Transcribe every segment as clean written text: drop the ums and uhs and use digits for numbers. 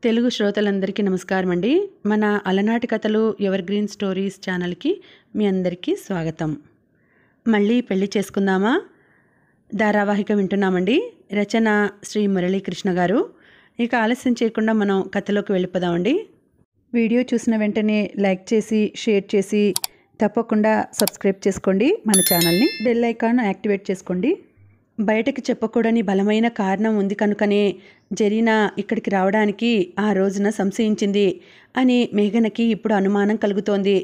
తెలుగు శ్రోతలందరికీ నమస్కారం అండి. మన అలనాటి కథలు ఎవర్ గ్రీన్ స్టోరీస్ ఛానల్కి మీ అందరికీ స్వాగతం. మళ్ళీ పెళ్లి చేసుకుందామా ధారావాహిక వింటున్నామండి. రచన శ్రీ మురళీకృష్ణ గారు. ఇక ఆలస్యం చేయకుండా మనం కథలోకి వెళ్ళిపోదామండి. వీడియో చూసిన వెంటనే లైక్ చేసి షేర్ చేసి తప్పకుండా సబ్స్క్రైబ్ చేసుకోండి. మన ఛానల్ని బెల్ ఐకాన్ యాక్టివేట్ చేసుకోండి. బయటకి చెప్పకూడని బలమైన కారణం ఉంది కనుకనే జరీనా ఇక్కడికి రావడానికి ఆ రోజున సంశయించింది అని మేఘనకి ఇప్పుడు అనుమానం కలుగుతోంది.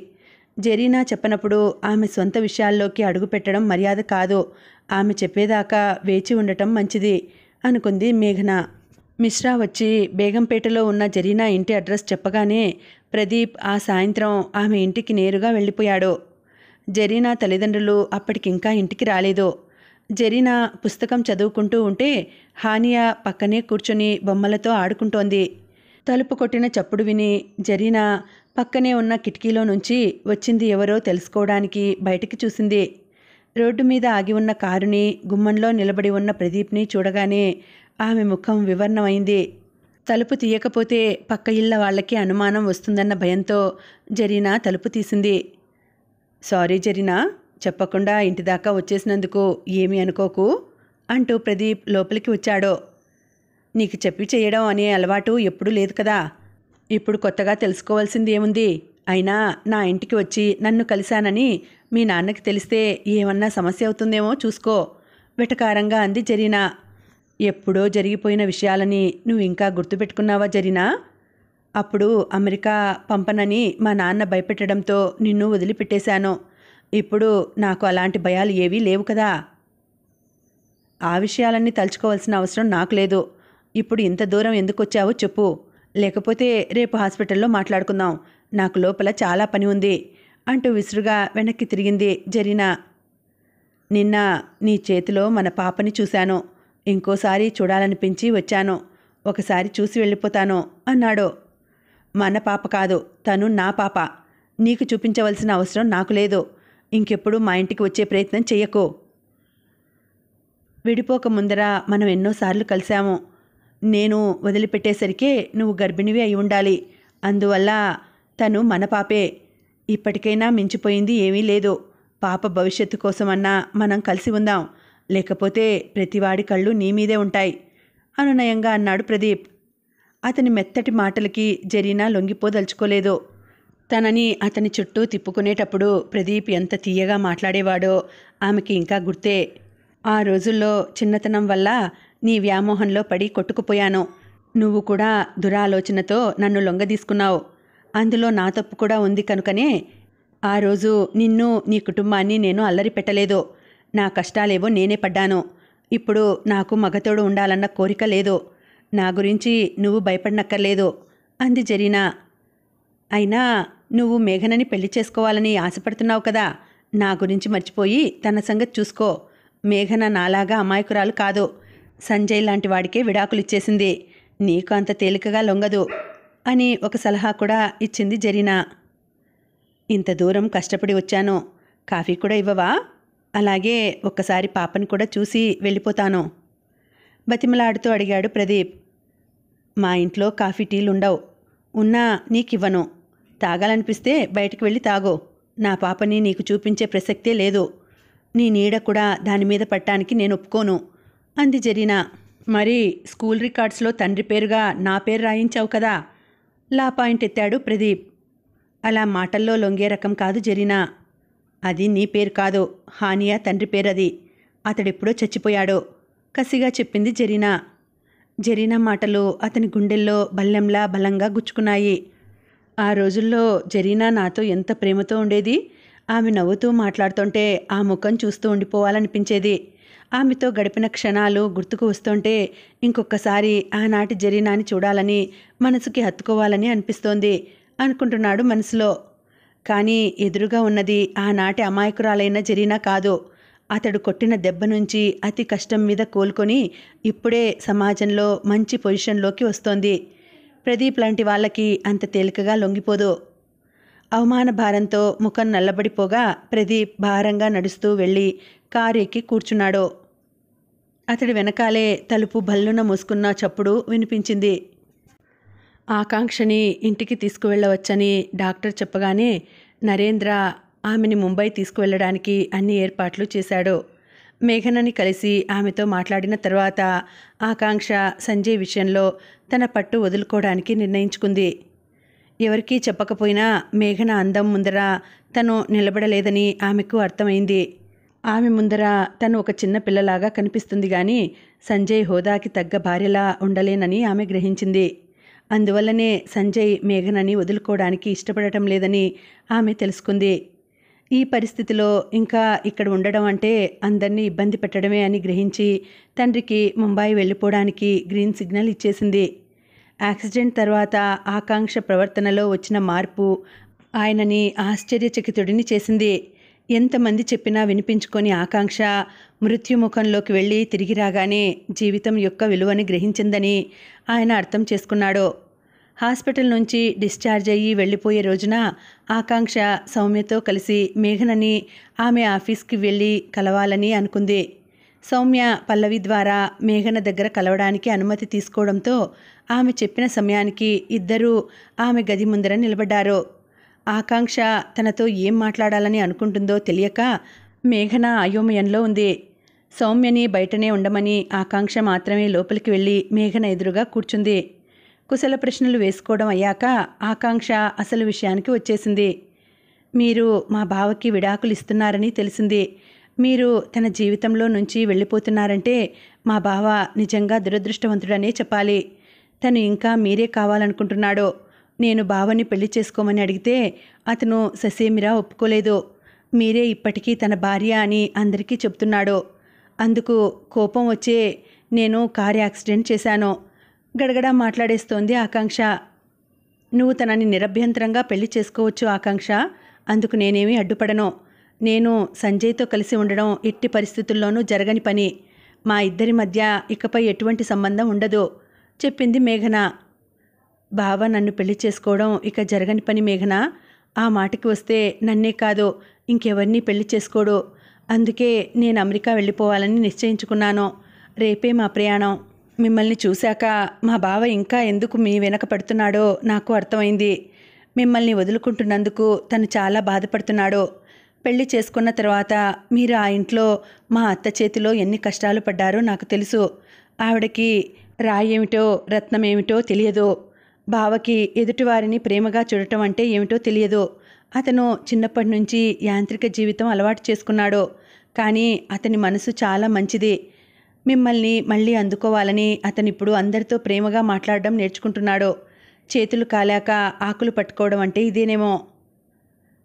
జరీనా చెప్పనప్పుడు ఆమె సొంత విషయాల్లోకి అడుగుపెట్టడం మర్యాద కాదు. ఆమె చెప్పేదాకా వేచి ఉండటం మంచిది అనుకుంది మేఘన. మిశ్రా వచ్చి బేగంపేటలో ఉన్న జరీనా ఇంటి అడ్రస్ చెప్పగానే ప్రదీప్ ఆ సాయంత్రం ఆమె ఇంటికి నేరుగా వెళ్ళిపోయాడు. జరీనా తల్లిదండ్రులు అప్పటికింకా ఇంటికి రాలేదు. జరీనా పుస్తకం చదువుకుంటూ ఉంటే హానియా పక్కనే కూర్చొని బొమ్మలతో ఆడుకుంటోంది. తలుపు కొట్టిన చప్పుడు విని జరీనా పక్కనే ఉన్న కిటికీలో నుంచి వచ్చింది ఎవరో తెలుసుకోవడానికి బయటికి చూసింది. రోడ్డు మీద ఆగి ఉన్న కారుని, గుమ్మంలో నిలబడి ఉన్న ప్రదీప్ని చూడగానే ఆమె ముఖం వివర్ణమైంది. తలుపు తీయకపోతే పక్క ఇళ్ళ వాళ్ళకి అనుమానం వస్తుందన్న భయంతో జరీనా తలుపు తీసింది. సారీ జరీనా, చెప్పకుండా ఇంటిదాకా వచ్చేసినందుకు ఏమీ అనుకోకు అంటూ ప్రదీప్ లోపలికి వచ్చాడు. నీకు చెప్పి చేయడం అనే అలవాటు ఎప్పుడూ లేదు కదా. ఇప్పుడు కొత్తగా తెలుసుకోవాల్సింది ఏముంది? అయినా నా ఇంటికి వచ్చి నన్ను కలిశానని మీ నాన్నకి తెలిస్తే ఏమన్నా సమస్య అవుతుందేమో చూసుకో వెటకారంగా అంది జరీనా. ఎప్పుడో జరిగిపోయిన విషయాలని నువ్వు ఇంకా గుర్తుపెట్టుకున్నావా జరీనా? అప్పుడు అమెరికా పంపనని మా నాన్న భయపెట్టడంతో నిన్ను వదిలిపెట్టేశాను. ఇప్పుడు నాకు అలాంటి భయాలు ఏవీ లేవు కదా. ఆ విషయాలన్నీ తలుచుకోవాల్సిన అవసరం నాకు లేదు. ఇప్పుడు ఇంత దూరం ఎందుకు వచ్చావో చెప్పు, లేకపోతే రేపు హాస్పిటల్లో మాట్లాడుకుందాం. నాకు లోపల చాలా పని ఉంది అంటూ విసురుగా వెనక్కి తిరిగింది జరీనా. నిన్న నీ చేతిలో మన పాపని చూశాను. ఇంకోసారి చూడాలనిపించి వచ్చాను. ఒకసారి చూసి వెళ్ళిపోతాను అన్నాడు. మన పాప కాదు, తను నా పాప. నీకు చూపించవలసిన అవసరం నాకు లేదు. ఇంకెప్పుడు మా ఇంటికి వచ్చే ప్రయత్నం చెయ్యకు. విడిపోక ముందర మనం ఎన్నోసార్లు కలిశాము. నేను వదిలిపెట్టేసరికే నువ్వు గర్భిణివి అయి ఉండాలి. అందువల్ల తను మన పాపే. ఇప్పటికైనా మించిపోయింది ఏమీ లేదు. పాప భవిష్యత్తు కోసమన్నా మనం కలిసి ఉందాం. లేకపోతే ప్రతివాడి కళ్ళు నీ మీదే ఉంటాయి అనునయంగా అన్నాడు ప్రదీప్. అతని మెత్తటి మాటలకి జరీనా లొంగిపోదలుచుకోలేదు. తనని అతని చుట్టూ తిప్పుకునేటప్పుడు ప్రదీప్ ఎంత తీయగా మాట్లాడేవాడో ఆమెకి ఇంకా గుర్తే. ఆ రోజుల్లో చిన్నతనం వల్ల నీ వ్యామోహంలో పడి కొట్టుకుపోయాను. నువ్వు కూడా దురాలోచనతో నన్ను లొంగదీసుకున్నావు. అందులో నా తప్పు కూడా ఉంది కనుకనే ఆ రోజు నిన్ను, నీ కుటుంబాన్ని నేను అల్లరి పెట్టలేదు. నా కష్టాలేవో నేనే పడ్డాను. ఇప్పుడు నాకు మగతోడు ఉండాలన్న కోరిక లేదు. నా గురించి నువ్వు భయపడనక్కర్లేదు అంది జరీనా. అయినా నువ్వు మేఘనని పెళ్లి చేసుకోవాలని ఆశపడుతున్నావు కదా. నా గురించి మర్చిపోయి తన సంగతి చూసుకో. మేఘన నాలాగా అమాయకురాలు కాదు. సంజయ్ లాంటి వాడికే విడాకులిచ్చేసింది. నీకు అంత తేలికగా లొంగదు అని ఒక సలహా కూడా ఇచ్చింది జరీనా. ఇంత దూరం కష్టపడి వచ్చాను. కాఫీ కూడా ఇవ్వవా? అలాగే ఒక్కసారి పాపని కూడా చూసి వెళ్ళిపోతాను బతిమలాడుతూ అడిగాడు ప్రదీప్. మా ఇంట్లో కాఫీ టీలుండవు. ఉన్నా నీకివ్వను. తాగాలనిపిస్తే బయటికి వెళ్ళి తాగో. నా పాపని నీకు చూపించే ప్రసక్తే లేదు. నీ నీడ కూడా దాని మీద పట్టడానికి నేను ఒప్పుకోను అంది జరీనా. మరి స్కూల్ రికార్డ్స్లో తండ్రి పేరుగా నా పేరు రాయించావు కదా. లా పాయింట్ ఎత్తాడు ప్రదీప్. అలా మాటల్లో లొంగే రకం కాదు జరీనా. అది నీ పేరు కాదు, హానియా తండ్రి పేరది. అతడెప్పుడో చచ్చిపోయాడు కసిగా చెప్పింది జరీనా. జరీనా మాటలు అతని గుండెల్లో బల్లెంలా బలంగా గుచ్చుకున్నాయి. ఆ రోజుల్లో జరీనా నాతో ఎంత ప్రేమతో ఉండేది. ఆమె నవ్వుతూ మాట్లాడుతుంటే ఆ ముఖం చూస్తూ ఉండిపోవాలనిపించేది. ఆమెతో గడిపిన క్షణాలు గుర్తుకు వస్తుంటే ఇంకొకసారి ఆనాటి జరీనాని చూడాలని, మనసుకి హత్తుకోవాలని అనిపిస్తోంది అనుకుంటున్నాడు మనసులో. కానీ ఎదురుగా ఉన్నది ఆనాటి అమాయకురాలైన జరీనా కాదు. అతడు కొట్టిన దెబ్బ నుంచి అతి కష్టం మీద కోలుకొని ఇప్పుడే సమాజంలో మంచి పొజిషన్లోకి వస్తోంది. ప్రదీప్ లాంటి వాళ్ళకి అంత తేలికగా లొంగిపోదు. అవమాన భారంతో ముఖం నల్లబడిపోగా ప్రదీప్ భారంగా నడుస్తూ వెళ్ళి కారు ఎక్కి కూర్చున్నాడు. అతడి వెనకాలే తలుపు భల్లున మూసుకున్న చప్పుడు వినిపించింది. ఆకాంక్షని ఇంటికి తీసుకువెళ్ళవచ్చని డాక్టర్ చెప్పగానే నరేంద్ర ఆమెని ముంబై తీసుకువెళ్ళడానికి అన్ని ఏర్పాట్లు చేశాడు. మేఘనని కలిసి ఆమెతో మాట్లాడిన తర్వాత ఆకాంక్ష సంజయ్ విషయంలో తన పట్టు వదులుకోవడానికి నిర్ణయించుకుంది. ఎవరికీ చెప్పకపోయినా మేఘన అందం ముందర తను నిలబడలేదని ఆమెకు అర్థమైంది. ఆమె ముందర తను ఒక చిన్న పిల్లలాగా కనిపిస్తుంది కానీ సంజయ్ హోదాకి తగ్గ భార్యలా ఉండలేనని ఆమె గ్రహించింది. అందువల్లనే సంజయ్ మేఘనని వదులుకోవడానికి ఇష్టపడటం లేదని ఆమె తెలుసుకుంది. ఈ పరిస్థితిలో ఇంకా ఇక్కడ ఉండడం అంటే అందరినీ ఇబ్బంది పెట్టడమే అని గ్రహించి తండ్రికి ముంబై వెళ్ళిపోవడానికి గ్రీన్ సిగ్నల్ ఇచ్చేసింది. యాక్సిడెంట్ తర్వాత ఆకాంక్ష ప్రవర్తనలో వచ్చిన మార్పు ఆయనని ఆశ్చర్యచకితుడిని చేసింది. ఎంతమంది చెప్పినా వినిపించుకొని ఆకాంక్ష మృత్యుముఖంలోకి వెళ్ళి తిరిగి రాగానే జీవితం యొక్క విలువని గ్రహించిందని ఆయన అర్థం చేసుకున్నాడు. హాస్పిటల్ నుంచి డిశ్చార్జ్ అయ్యి వెళ్ళిపోయే రోజున ఆకాంక్ష సౌమ్యతో కలిసి మేఘనని ఆమె ఆఫీస్కి వెళ్ళి కలవాలని అనుకుంది. సౌమ్య పల్లవి ద్వారా మేఘన దగ్గర కలవడానికి అనుమతి తీసుకోవడంతో ఆమె చెప్పిన సమయానికి ఇద్దరూ ఆమె గది ముందర నిలబడ్డారు. ఆకాంక్ష తనతో ఏం మాట్లాడాలని అనుకుంటుందో తెలియక మేఘన అయోమయంలో ఉంది. సౌమ్యని బయటనే ఉండమని ఆకాంక్ష మాత్రమే లోపలికి వెళ్ళి మేఘన ఎదురుగా కూర్చుంది. కుశల ప్రశ్నలు వేసుకోవడం అయ్యాక ఆకాంక్ష అసలు విషయానికి వచ్చేసింది. మీరు మా బావకి విడాకులు ఇస్తున్నారని తెలిసింది. మీరు తన జీవితంలో నుంచి వెళ్ళిపోతున్నారంటే మా బావ నిజంగా దురదృష్టవంతుడనే చెప్పాలి. తను ఇంకా మీరే కావాలనుకుంటున్నాడు. నేను బావని పెళ్లి చేసుకోమని అడిగితే అతను ససేమిరా ఒప్పుకోలేదు. మీరే ఇప్పటికీ తన భార్య అని అందరికీ చెప్తున్నాడు. అందుకు కోపం వచ్చే నేను కారు యాక్సిడెంట్ చేశాను. గడగడా మాట్లాడేస్తోంది ఆకాంక్ష. నువ్వు తనని నిరభ్యంతరంగా పెళ్లి చేసుకోవచ్చు ఆకాంక్ష. అందుకు నేనేమీ అడ్డుపడను. నేను సంజయ్తో కలిసి ఉండడం ఎట్టి పరిస్థితుల్లోనూ జరగని పని. మా ఇద్దరి మధ్య ఇకపై ఎటువంటి సంబంధం ఉండదు చెప్పింది మేఘన. బావ నన్ను పెళ్లి చేసుకోవడం ఇక జరగని పని మేఘన. ఆ మాటకి వస్తే నన్నే కాదు ఇంకెవరినీ పెళ్లి చేసుకోడు. అందుకే నేను అమెరికా వెళ్ళిపోవాలని నిశ్చయించుకున్నాను. రేపే మా ప్రయాణం. మిమ్మల్ని చూశాక మా బావ ఇంకా ఎందుకు మీ వెనక పడుతున్నాడో నాకు అర్థమైంది. మిమ్మల్ని వదులుకుంటున్నందుకు తను చాలా బాధపడుతున్నాడు. పెళ్లి చేసుకున్న తర్వాత మీరు ఆ ఇంట్లో మా అత్త చేతిలో ఎన్ని కష్టాలు పడ్డారో నాకు తెలుసు. ఆవిడకి రాయేమిటో రత్నమేమిటో తెలియదు. బావకి ఎదుటివారిని ప్రేమగా చూడటం అంటే ఏమిటో తెలియదు. అతను చిన్నప్పటి నుంచి యాంత్రిక జీవితం అలవాటు చేసుకున్నాడు. కానీ అతని మనసు చాలా మంచిది. మిమ్మల్ని మళ్ళీ అందుకోవాలని అతనిప్పుడు అందరితో ప్రేమగా మాట్లాడడం నేర్చుకుంటున్నాడు. చేతులు కాలాక ఆకులు పట్టుకోవడం అంటే ఇదేనేమో.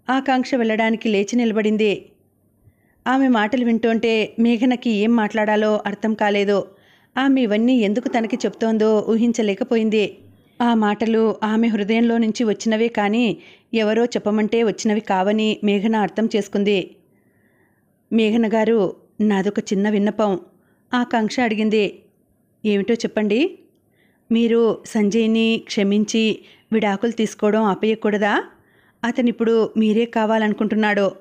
ఆకాంక్ష వెళ్ళడానికి లేచి నిలబడింది. ఆమె మాటలు వింటుంటే మేఘనకి ఏం మాట్లాడాలో అర్థం కాలేదు. ఆమె ఇవన్నీ ఎందుకు తనకి చెప్తోందో ఊహించలేకపోయింది. ఆ మాటలు ఆమె హృదయంలో నుంచి వచ్చినవే కానీ ఎవరో చెప్పమంటే వచ్చినవి కావని మేఘన అర్థం చేసుకుంది. మేఘన గారు, నాదొక చిన్న విన్నపం ఆకాంక్ష అడిగింది. ఏమిటో చెప్పండి. మీరు సంజయ్ని క్షమించి విడాకులు తీసుకోవడం ఆపేయకూడదా? అతనిప్పుడు మీరే కావాలనుకుంటున్నాడు.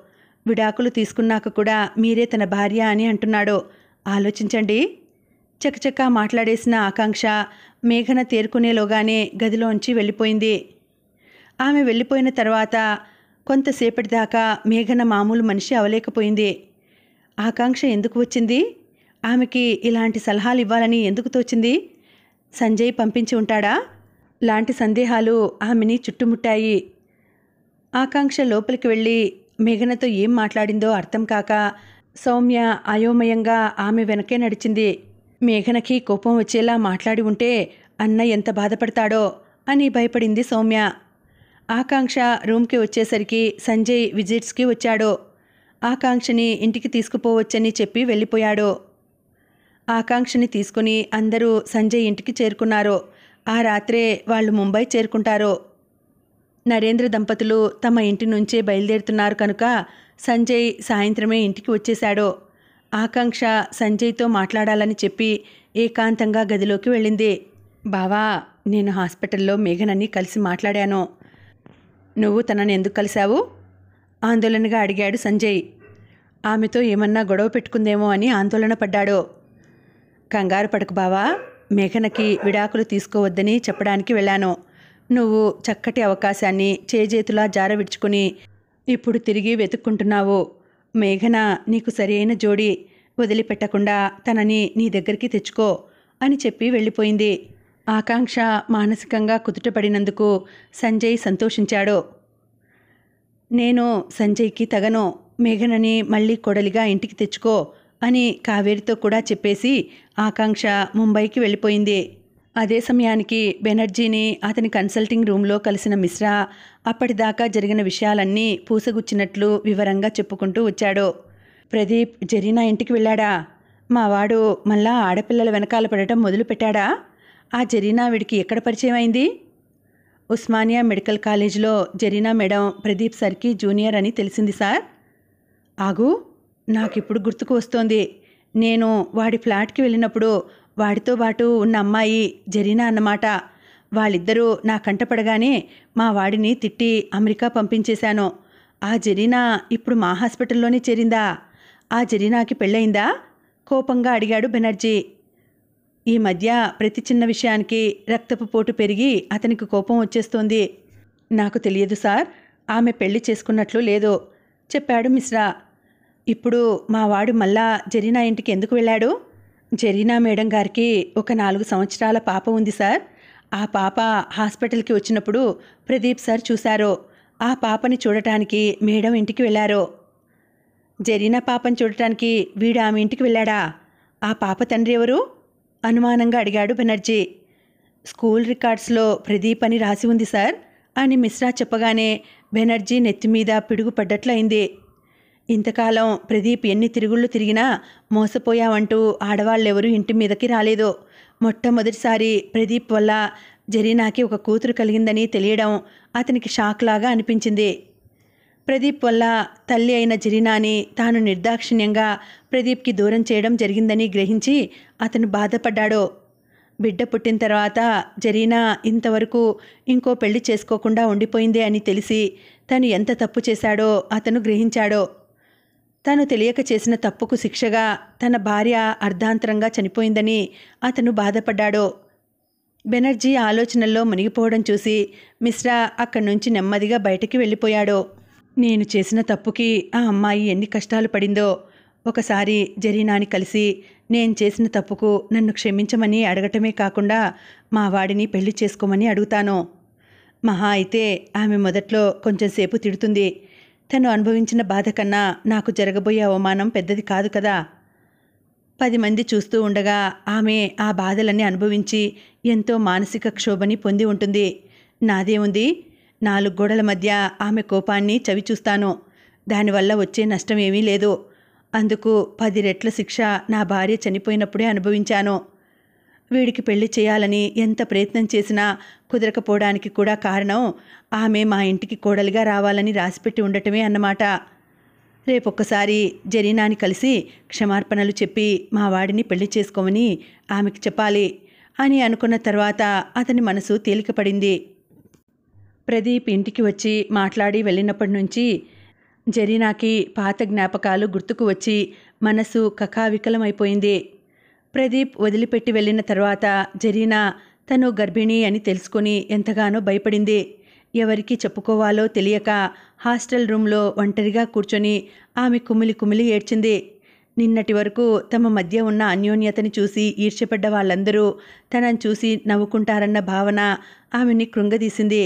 విడాకులు తీసుకున్నాక కూడా మీరే తన భార్య అని అంటున్నాడు. ఆలోచించండి. చకచకా మాట్లాడేసిన ఆకాంక్ష మేఘన తేరుకునేలోగానే గదిలోంచి వెళ్ళిపోయింది. ఆమె వెళ్ళిపోయిన తర్వాత కొంతసేపటి దాకా మేఘన మామూలు మనిషి అవలేకపోయింది. ఆకాంక్ష ఎందుకు వచ్చింది? ఆమెకి ఇలాంటి సలహాలు ఇవ్వాలని ఎందుకు తోచింది? సంజయ్ పంపించి ఉంటాడా? లాంటి సందేహాలు ఆమెని చుట్టుముట్టాయి. ఆకాంక్ష లోపలికి వెళ్ళి మేఘనతో ఏం మాట్లాడిందో అర్థం కాక సౌమ్య అయోమయంగా ఆమె వెనకే నడిచింది. మేఘనకి కోపం వచ్చేలా మాట్లాడి ఉంటే అన్న ఎంత బాధపడతాడో అని భయపడింది సౌమ్య. ఆకాంక్ష రూమ్కి వచ్చేసరికి సంజయ్ విజిట్స్కి వచ్చాడు. ఆకాంక్షని ఇంటికి తీసుకుపోవచ్చని చెప్పి వెళ్ళిపోయాడు. ఆకాంక్షని తీసుకుని అందరూ సంజయ్ ఇంటికి చేరుకున్నారు. ఆ రాత్రే వాళ్ళు ముంబై చేరుకుంటారు. నరేంద్ర దంపతులు తమ ఇంటి నుంచే బయలుదేరుతున్నారు కనుక సంజయ్ సాయంత్రమే ఇంటికి వచ్చేశాడు. ఆకాంక్ష సంజయ్తో మాట్లాడాలని చెప్పి ఏకాంతంగా గదిలోకి వెళ్ళింది. బావా, నేను హాస్పిటల్లో మేఘనని కలిసి మాట్లాడాను. నువ్వు తనని ఎందుకు కలిశావు? ఆందోళనగా అడిగాడు సంజయ్. ఆమెతో ఏమన్నా గొడవ పెట్టుకుందేమో అని ఆందోళన పడ్డాడు. కంగారు పడకు బావా, మేఘనకి విడాకులు తీసుకోవద్దని చెప్పడానికి వెళ్ళాను. నువ్వు చక్కటి అవకాశాన్ని చేజేతులా జారవిడ్చుకుని ఇప్పుడు తిరిగి వెతుక్కుంటున్నావు. మేఘన నీకు సరైన జోడి, వదిలిపెట్టకుండా తనని నీ దగ్గరికి తెచ్చుకో అని చెప్పి వెళ్ళిపోయింది. ఆకాంక్ష మానసికంగా కుదుటపడినందుకు సంజయ్ సంతోషించాడు. నేను సంజయ్కి తగను, మేఘనని మళ్ళీ కొడలిగా ఇంటికి తెచ్చుకో అని కావేరితో కూడా చెప్పేసి ఆకాంక్ష ముంబైకి వెళ్ళిపోయింది. అదే సమయానికి బెనర్జీని అతని కన్సల్టింగ్ రూమ్లో కలిసిన మిశ్రా అప్పటిదాకా జరిగిన విషయాలన్నీ పూసగుచ్చినట్లు వివరంగా చెప్పుకుంటూ వచ్చాడు. ప్రదీప్ జరీనా ఇంటికి వెళ్ళాడా? మావాడు మళ్ళా ఆడపిల్లల వెనకాల పడటం మొదలుపెట్టాడా? ఆ జరీనా వీడికి ఎక్కడ పరిచయం అయింది? ఉస్మానియా మెడికల్ కాలేజీలో జరీనా మేడం ప్రదీప్ సార్కి జూనియర్ అని తెలిసింది సార్. ఆగు, నాకిప్పుడు గుర్తుకు వస్తోంది. నేను వాడి ఫ్లాట్కి వెళ్ళినప్పుడు వాడితో పాటు ఉన్న అమ్మాయి జరీనా అన్నమాట. వాళ్ళిద్దరూ నా కంటపడగానే మా వాడిని తిట్టి అమెరికా పంపించేశాను. ఆ జరీనా ఇప్పుడు మా హాస్పిటల్లోనే చేరిందా? ఆ జరీనాకి పెళ్ళయిందా? కోపంగా అడిగాడు బెనర్జీ. ఈ మధ్య ప్రతి చిన్న విషయానికి రక్తపు పోటు పెరిగి అతనికి కోపం వచ్చేస్తోంది. నాకు తెలియదు సార్, ఆమె పెళ్లి చేసుకున్నట్లు లేదు చెప్పాడు మిశ్రా. ఇప్పుడు మా వాడు మళ్ళా జరీనా ఇంటికి ఎందుకు వెళ్ళాడు? జరీనా మేడం గారికి ఒక 4 సంవత్సరాల పాప ఉంది సార్. ఆ పాప హాస్పిటల్కి వచ్చినప్పుడు ప్రదీప్ సార్ చూశారు. ఆ పాపని చూడటానికి మేడం ఇంటికి వెళ్ళారు. జరీనా పాపని చూడటానికి వీడు ఆమె ఇంటికి వెళ్ళాడా? ఆ పాప తండ్రి ఎవరు? అనుమానంగా అడిగాడు బెనర్జీ. స్కూల్ రికార్డ్స్లో ప్రదీప్ అని రాసి ఉంది సార్ అని మిశ్రా చెప్పగానే బెనర్జీ నెత్తిమీద పిడుగు పడ్డట్లయింది. ఇంతకాలం ప్రదీప్ ఎన్ని తిరుగుళ్ళు తిరిగినా మోసపోయావంటూ ఆడవాళ్ళెవరూ ఇంటి మీదకి రాలేదు. మొట్టమొదటిసారి ప్రదీప్ వల్ల జరీనాకి ఒక కూతురు కలిగిందని తెలియడం అతనికి షాక్ లాగా అనిపించింది. ప్రదీప్ వల్ల తల్లి అయిన జరీనాని తాను నిర్దాక్షిణ్యంగా ప్రదీప్కి దూరం చేయడం జరిగిందని గ్రహించి అతను బాధపడ్డాడు. బిడ్డ పుట్టిన తర్వాత జరీనా ఇంతవరకు ఇంకో పెళ్లి చేసుకోకుండా ఉండిపోయిందే అని తెలిసి తను ఎంత తప్పు చేశాడో అతను గ్రహించాడు. తను తెలియక చేసిన తప్పుకు శిక్షగా తన భార్య అర్ధాంతరంగా చనిపోయిందని అతను బాధపడ్డాడు. బెనర్జీ ఆలోచనల్లో మునిగిపోవడం చూసి మిశ్రా అక్కడి నుంచి నెమ్మదిగా బయటికి వెళ్ళిపోయాడు. నేను చేసిన తప్పుకి ఆ అమ్మాయి ఎన్ని కష్టాలు పడిందో. ఒకసారి జరీనాని కలిసి నేను చేసిన తప్పుకు నన్ను క్షమించమని అడగటమే కాకుండా మా వాడిని పెళ్లి చేసుకోమని అడుగుతాను. మహా అయితే ఆమె మొదట్లో కొంచెంసేపు తిడుతుంది. తను అనుభవించిన బాధ కన్నా నాకు జరగబోయే అవమానం పెద్దది కాదు కదా. 10 మంది చూస్తూ ఉండగా ఆమె ఆ బాధలన్నీ అనుభవించి ఎంతో మానసిక క్షోభని పొంది ఉంటుంది. నాదేముంది? 4 గోడల మధ్య ఆమె కోపాన్ని చవిచూస్తాను. దానివల్ల వచ్చే నష్టం ఏమీ లేదు. అందుకు 10 రెట్ల శిక్ష నా భార్య చనిపోయినప్పుడే అనుభవించాను. వీడికి పెళ్లి చేయాలని ఎంత ప్రయత్నం చేసినా కుదరకపోవడానికి కూడా కారణం ఆమె మా ఇంటికి కోడలిగా రావాలని రాసిపెట్టి ఉండటమే అన్నమాట. రేపొక్కసారి జరీనాని కలిసి క్షమార్పణలు చెప్పి మా వాడిని పెళ్లి చేసుకోమని ఆమెకి చెప్పాలి అని అనుకున్న తర్వాత అతని మనసు తేలికపడింది. ప్రదీప్ ఇంటికి వచ్చి మాట్లాడి వెళ్ళినప్పటి నుంచి జరీనాకి పాత జ్ఞాపకాలు గుర్తుకు వచ్చి మనసు కకావికలమైపోయింది. ప్రదీప్ వదిలిపెట్టి వెళ్ళిన తర్వాత జరీనా తను గర్భిణీ అని తెలుసుకుని ఎంతగానో భయపడింది. ఎవరికి చెప్పుకోవాలో తెలియక హాస్టల్ రూమ్లో ఒంటరిగా కూర్చొని ఆమె కుమిలి కుమిలి ఏడ్చింది. నిన్నటి వరకు తమ మధ్య ఉన్న అన్యోన్యతని చూసి ఈర్ష్యపడ్డ వాళ్ళందరూ తనని చూసి నవ్వుకుంటారన్న భావన ఆమెని కృంగదీసింది.